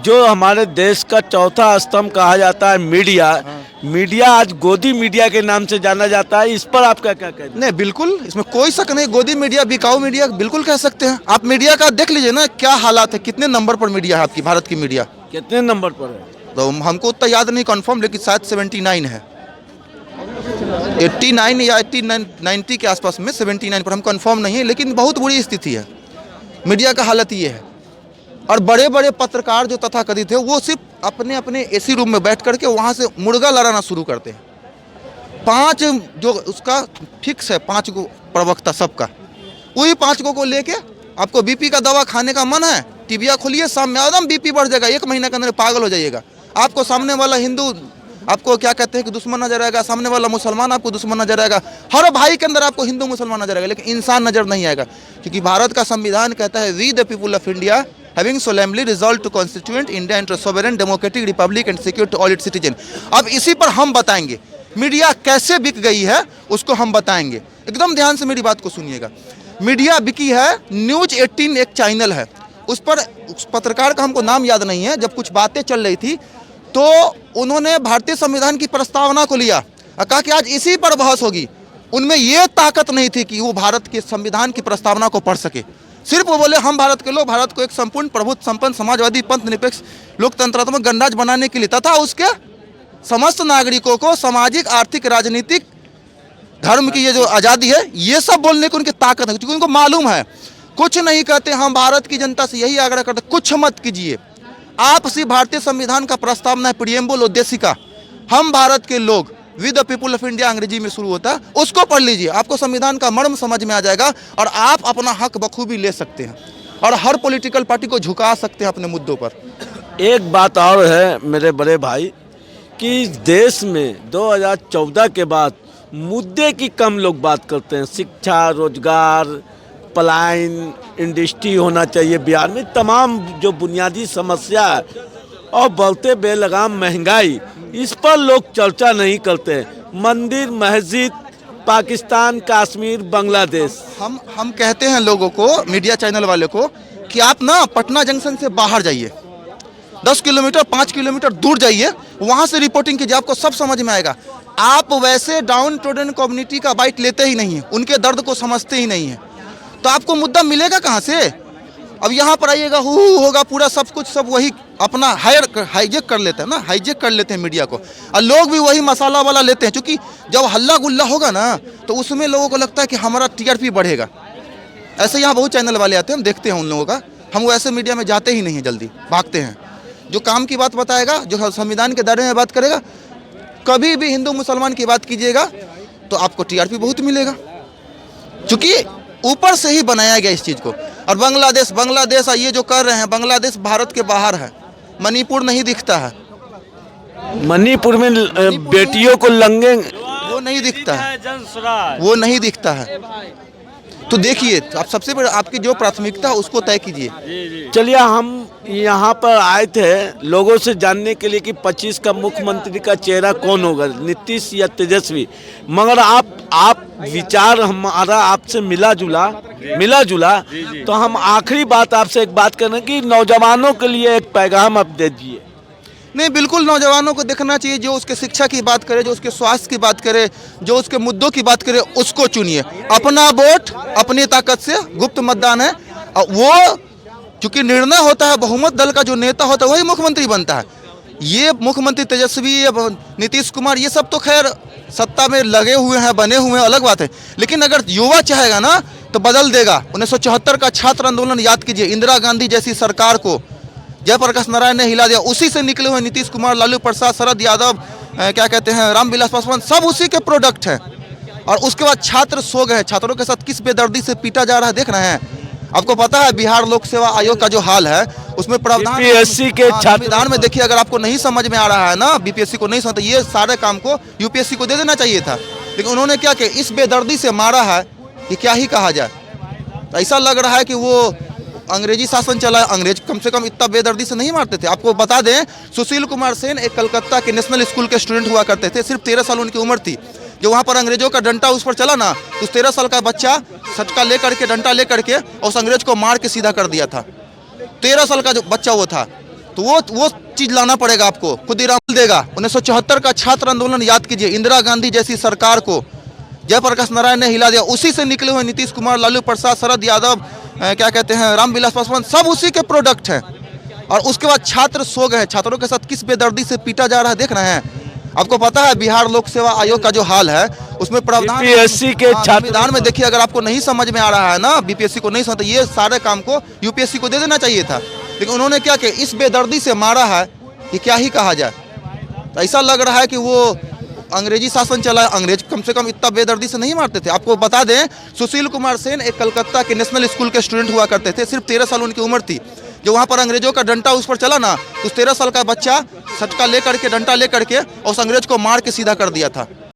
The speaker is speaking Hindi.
जो हमारे देश का चौथा स्तंभ कहा जाता है मीडिया, मीडिया आज गोदी मीडिया के नाम से जाना जाता है। इस पर आपका क्या कहना है? नहीं, बिल्कुल इसमें कोई शक नहीं। गोदी मीडिया, बिकाऊ मीडिया बिल्कुल कह सकते हैं। आप मीडिया का देख लीजिए ना, क्या हालात है, कितने नंबर पर मीडिया है आपकी भारत की मीडिया। कितने नंबर पर है? तो हमको उतना याद नहीं कंफर्म, लेकिन शायद 79 है, 89 या 90 के आसपास में, 79 पर हम कंफर्म नहीं है। लेकिन बहुत बुरी स्थिति है, मीडिया का हालत ये है। और बड़े बड़े पत्रकार जो तथाकथित है, वो सिर्फ अपने अपने एसी रूम में बैठ करके वहाँ से मुर्गा लड़ाना शुरू करते हैं। 5 जो उसका फिक्स है, 5 को प्रवक्ता सबका, वही 5 को लेके आपको बीपी का दवा खाने का मन है, टीबिया खोलिए, शाम में एकदम बीपी बढ़ जाएगा, 1 महीने के अंदर पागल हो जाइएगा। आपको सामने वाला हिंदू आपको क्या कहते हैं कि दुश्मन नजर आएगा, सामने वाला मुसलमान आपको दुश्मन नजर आएगा, हर भाई के अंदर आपको हिंदू मुसलमान नजर आएगा, लेकिन इंसान नजर नहीं आएगा। क्योंकि भारत का संविधान कहता है, we the people of India having solemnly resolved to constitute India into a sovereign democratic republic and secure to all its citizens। अब इसी पर हम बताएंगे मीडिया कैसे बिक गई है, उसको हम बताएंगे। एकदम ध्यान से मेरी बात को सुनिएगा। मीडिया बिकी है, न्यूज 18 एक चैनल है, उस पर उस पत्रकार का हमको नाम याद नहीं है, जब कुछ बातें चल रही थी तो उन्होंने भारतीय संविधान की प्रस्तावना को लिया और कहा कि आज इसी पर बहस होगी। उनमें ये ताकत नहीं थी कि वो भारत के संविधान की प्रस्तावना को पढ़ सके। सिर्फ वो बोले हम भारत के लोग भारत को एक संपूर्ण प्रभुत्व संपन्न समाजवादी पंथ निरपेक्ष लोकतंत्रात्मक गणराज्य बनाने के लिए तथा उसके समस्त नागरिकों को सामाजिक आर्थिक राजनीतिक धर्म की ये जो आज़ादी है, ये सब बोलने की उनकी ताकत है। क्योंकि उनको मालूम है कुछ नहीं कहते। हम भारत की जनता से यही आग्रह करते, कुछ मत कीजिए। आप सिर्फ भारतीय संविधान का प्रस्तावना है, प्रियम्बल उद्देशिका, हम भारत के लोग, with the people of India अंग्रेजी में शुरू होता है, उसको पढ़ लीजिए, आपको संविधान का मर्म समझ में आ जाएगा और आप अपना हक बखूबी ले सकते हैं और हर पॉलिटिकल पार्टी को झुका सकते हैं अपने मुद्दों पर। एक बात और है मेरे बड़े भाई कि देश में 2014 के बाद मुद्दे की कम लोग बात करते हैं। शिक्षा, रोजगार, पलायन, इंडस्ट्री होना चाहिए बिहार में, तमाम जो बुनियादी समस्या है और बढ़ते बेलगाम महंगाई, इस पर लोग चर्चा नहीं करते। मंदिर, मस्जिद, पाकिस्तान, कश्मीर, बांग्लादेश। हम कहते हैं लोगों को, मीडिया चैनल वाले को, कि आप ना पटना जंक्शन से बाहर जाइए, 10 किलोमीटर 5 किलोमीटर दूर जाइए, वहाँ से रिपोर्टिंग कीजिए, आपको सब समझ में आएगा। आप वैसे डाउन ट्रोडन कम्युनिटी का बाइट लेते ही नहीं हैं, उनके दर्द को समझते ही नहीं हैं, तो आपको मुद्दा मिलेगा कहाँ से? अब यहाँ पर आइएगा, होगा पूरा सब कुछ, सब वही अपना हाईजेक कर लेते हैं ना, हाईजेक कर लेते हैं मीडिया को, और लोग भी वही मसाला वाला लेते हैं। क्योंकि जब हल्ला गुल्ला होगा ना, तो उसमें लोगों को लगता है कि हमारा टीआरपी बढ़ेगा। ऐसे यहाँ बहुत चैनल वाले आते हैं, हम देखते हैं उन लोगों का, हम वो ऐसे मीडिया में जाते ही नहीं हैं, जल्दी भागते हैं। जो काम की बात बताएगा, जो संविधान के दायरे में बात करेगा, कभी भी हिंदू मुसलमान की बात कीजिएगा तो आपको टीआरपी बहुत मिलेगा, क्योंकि ऊपर से ही बनाया गया इस चीज़ को। और बांग्लादेश ये जो कर रहे हैं, बांग्लादेश भारत के बाहर है, मणिपुर नहीं दिखता है। मणिपुर में बेटियों को लंगे, वो नहीं दिखता है, वो नहीं दिखता है। तो देखिए, आप सबसे पहले आपकी जो प्राथमिकता है उसको तय कीजिए। चलिए, हम यहाँ पर आए थे लोगों से जानने के लिए कि 25 का मुख्यमंत्री का चेहरा कौन होगा, नीतीश या तेजस्वी। मगर आप विचार हमारा आपसे मिला जुला, तो हम आखिरी बात आपसे एक बात करें कि नौजवानों के लिए एक पैगाम आप दे दीजिए। नहीं, बिल्कुल नौजवानों को देखना चाहिए, जो उसके शिक्षा की बात करे, जो उसके स्वास्थ्य की बात करे, जो उसके मुद्दों की बात करे, उसको चुनिए। अपना वोट अपनी ताकत से, गुप्त मतदान है, वो चूंकि निर्णय होता है, बहुमत दल का जो नेता होता है वही मुख्यमंत्री बनता है। ये मुख्यमंत्री तेजस्वी या नीतीश कुमार, ये सब तो खैर सत्ता में लगे हुए हैं, बने हुए हैं, अलग बात है। लेकिन अगर युवा चाहेगा ना तो बदल देगा। 1974 का छात्र आंदोलन याद कीजिए, इंदिरा गांधी जैसी सरकार को जयप्रकाश नारायण ने हिला दिया। उसी से निकले हुए नीतीश कुमार, लालू प्रसाद, शरद यादव, क्या कहते हैं, रामविलास पासवान, सब उसी के प्रोडक्ट हैं। और उसके बाद छात्र सो गए। छात्रों के साथ किस बेदर्दी से पीटा जा रहा है, देख रहे हैं। आपको पता है बिहार लोक सेवा आयोग का जो हाल है, उसमें प्रावधान बीपीएससी के संविधान में देखिए, अगर आपको नहीं समझ में आ रहा है ना, बीपीएससी को नहीं समझ, तो ये सारे काम को यूपीएससी को दे देना चाहिए था। लेकिन उन्होंने क्या किया, इस बेदर्दी से मारा है कि क्या ही कहा जाए। तो ऐसा लग रहा है कि वो अंग्रेजी शासन चला। अंग्रेज कम से कम इतना बेदर्दी से नहीं मारते थे। आपको बता दें, सुशील कुमार सेन एक कलकत्ता के नेशनल स्कूल के स्टूडेंट हुआ करते थे, सिर्फ 13 साल उनकी उम्र थी। जो वहाँ पर अंग्रेजों का डंडा उस पर चला ना, तो 13 साल का बच्चा सटका लेकर के, डंडा लेकर के उस अंग्रेज को मार के सीधा कर दिया था। 13 साल का जो बच्चा वो था, तो वो चीज़ लाना पड़ेगा आपको, खुदीराम देगा। 1974 का छात्र आंदोलन याद कीजिए, इंदिरा गांधी जैसी सरकार को जयप्रकाश नारायण ने हिला दिया। उसी से निकले हुए नीतीश कुमार, लालू प्रसाद, शरद यादव, क्या कहते हैं, रामविलास पासवान, सब उसी के प्रोडक्ट हैं। और उसके बाद छात्र सो गए। छात्रों के साथ किस बेदर्दी से पीटा जा रहा है देख रहे हैं। आपको पता है बिहार लोक सेवा आयोग का जो हाल है, उसमें प्रावधान बीपीएससी के छात्र संविधान में देखिए, अगर आपको नहीं समझ में आ रहा है ना, बीपीएससी को नहीं समझ, ये सारे काम को यूपीएससी को दे देना चाहिए था। लेकिन उन्होंने क्या किया, इस बेदर्दी से मारा है कि क्या ही कहा जाए। तो ऐसा लग रहा है कि वो अंग्रेजी शासन चला। अंग्रेज कम से कम इतना बेदर्दी से नहीं मारते थे। आपको बता दें, सुशील कुमार सेन एक कलकत्ता के नेशनल स्कूल के स्टूडेंट हुआ करते थे। सिर्फ 13 साल उनकी उम्र थी। जो वहाँ पर अंग्रेजों का डंडा उस पर चला ना, उस 13 साल का बच्चा सटका लेकर के, डंडा लेकर के उस अंग्रेज को मार के सीधा कर दिया था।